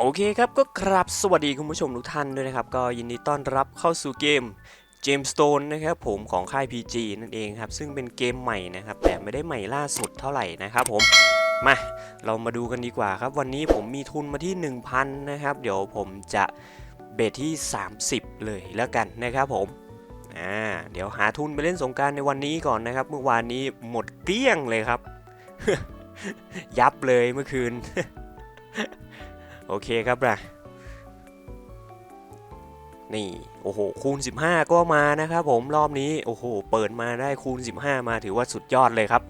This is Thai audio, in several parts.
โอเคครับก็ครับสวัสดีคุณผู้ชมทุกท่านด้วยนะครับก็ยินดีต้อนรับเข้าสู่เกม Gemstone นะครับผมของค่าย PG นั่นเองครับซึ่งเป็นเกมใหม่นะครับแต่ไม่ได้ใหม่ล่าสุดเท่าไหร่นะครับผมมาเรามาดูกันดีกว่าครับวันนี้ผมมีทุนมาที่ 1,000 นะครับเดี๋ยวผมจะเบทที่ 30 เลยแล้วกันนะครับผมเดี๋ยวหาทุนไปเล่นสงกรานต์ในวันนี้ก่อนนะครับเมื่อวานนี้หมดเกลี้ยงเลยครับ ยับเลยเมื่อคืน โอเคครับนะนี่โอ้โหคูณ15ก็มานะครับผมรอบนี้โอ้โหเปิดมาได้คูณ15มาถือว่าสุดยอดเลยครับ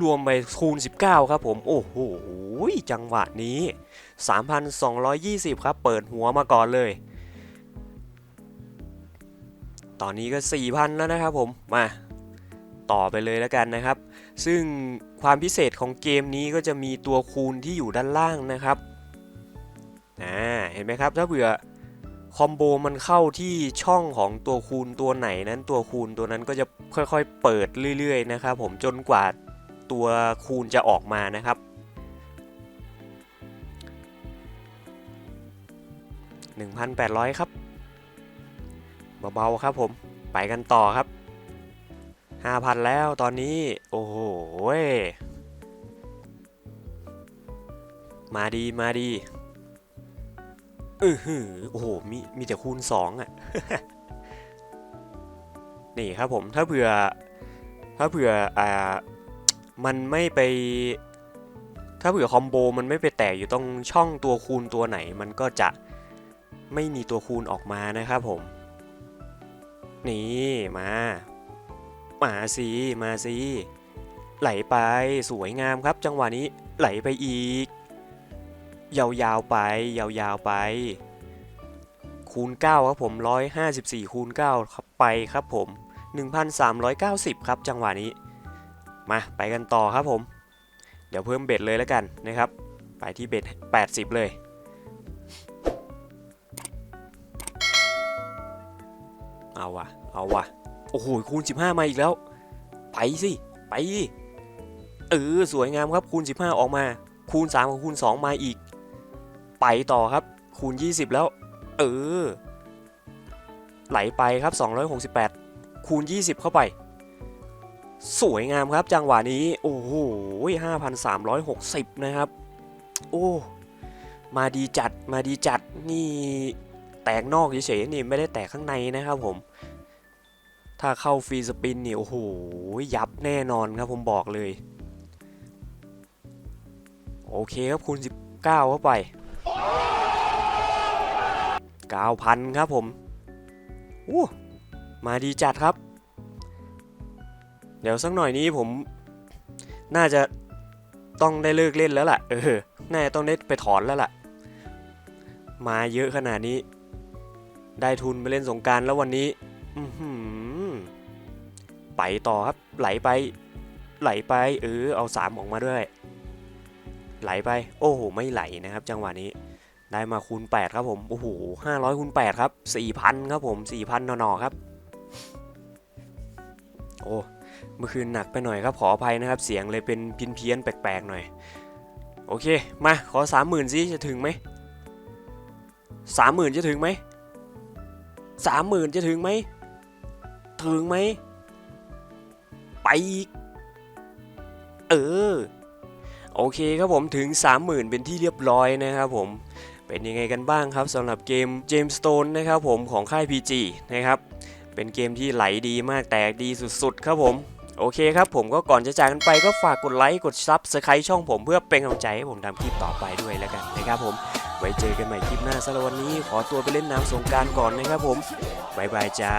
รวมไปคูณ19ครับผมโอ้โหจังหวะนี้ 3,220 ครับเปิดหัวมาก่อนเลยตอนนี้ก็ 4,000 แล้วนะครับผมมาต่อไปเลยแล้วกันนะครับซึ่งความพิเศษของเกมนี้ก็จะมีตัวคูณที่อยู่ด้านล่างนะครับเห็นไหมครับถ้าเผื่อคอมโบมันเข้าที่ช่องของตัวคูณตัวไหนนั้นตัวคูณตัวนั้นก็จะค่อยๆเปิดเรื่อยๆนะครับผมจนกว่าตัวคูณจะออกมานะครับ1,800ครับเบาๆครับผมไปกันต่อครับ 5,000 แล้วตอนนี้โอ้โหมาดีมาดีโอ้โหมีแต่คูณ2อ่ะ นี่ครับผมถ้าเผื่อมันไม่ไปถ้าเผื่อคอมโบมันไม่ไปแตกอยู่ตรงช่องตัวคูณตัวไหนมันก็จะไม่มีตัวคูณออกมานะครับผมนี่มาสิมาสิไหลไปสวยงามครับจังหวะนี้ไหลไปอีกยาวๆไปยาวๆไปคูณ9ครับผม154คูณ9ครับไปครับผม1,390ครับจังหวะนี้มาไปกันต่อครับผมเดี๋ยวเพิ่มเบ็ดเลยแล้วกันนะครับไปที่เบ็ด80เลยเอาวะโอ้โหคูณ15มาอีกแล้วไปสิไปสวยงามครับคูณ15ออกมาคูณ3กับคูณ2มาอีกไปต่อครับคูณ20แล้วไหลไปครับ268คูณ20เข้าไปสวยงามครับจังหวะนี้โอ้โห5,360นะครับโอ้มาดีจัดนี่แตกนอกเฉยๆนี่ไม่ได้แตกข้างในนะครับผมถ้าเข้าฟรีสปินนี่โอ้โหยับแน่นอนครับผมบอกเลยโอเคครับคูณ19เข้าไป 9,000 ครับผมมาดีจัดครับเดี๋ยวสักหน่อยนี้ผมน่าจะต้องได้เลิกเล่นแล้วล่ะน่าจะต้องได้ไปถอนแล้วล่ะมาเยอะขนาดนี้ได้ทุนไปเล่นสงกรานต์แล้ววันนี้ไปต่อครับไหลไปเอา3ออกมาด้วยไหลไปโอ้โหไม่ไหลนะครับจังหวะนี้ได้มาคูณ8ครับผมโอ้โห500คูณ8ครับ 4,000 ครับผม 4,000 หน่อๆครับโอ้เมื่อคืนหนักไปหน่อยครับขออภัยนะครับเสียงเลยเป็นเพี้ยนแปลกๆหน่อยโอเคมาขอ 30,000 สิจะถึงไหม 30,000 จะถึงไหม 30,000 จะถึงไหมไปอีกโอเคครับผมถึง 30,000 เป็นที่เรียบร้อยนะครับผมเป็นยังไงกันบ้างครับสำหรับเกม Gemstone นะครับผมของค่าย PG นะครับเป็นเกมที่ไหลดีมากแตกดีสุดๆครับผมโอเคครับผมก็ก่อนจะจากกันไปก็ฝากกดไลค์กด Subscribe ช่องผมเพื่อเป็นกำลังใจให้ผมทำคลิปต่อไปด้วยแล้วกันนะครับผมไว้เจอกันใหม่คลิปหน้าสำหรับวันนี้ขอตัวไปเล่นน้ำสงกรานต์ก่อนนะครับผมบ๊ายบายจ้า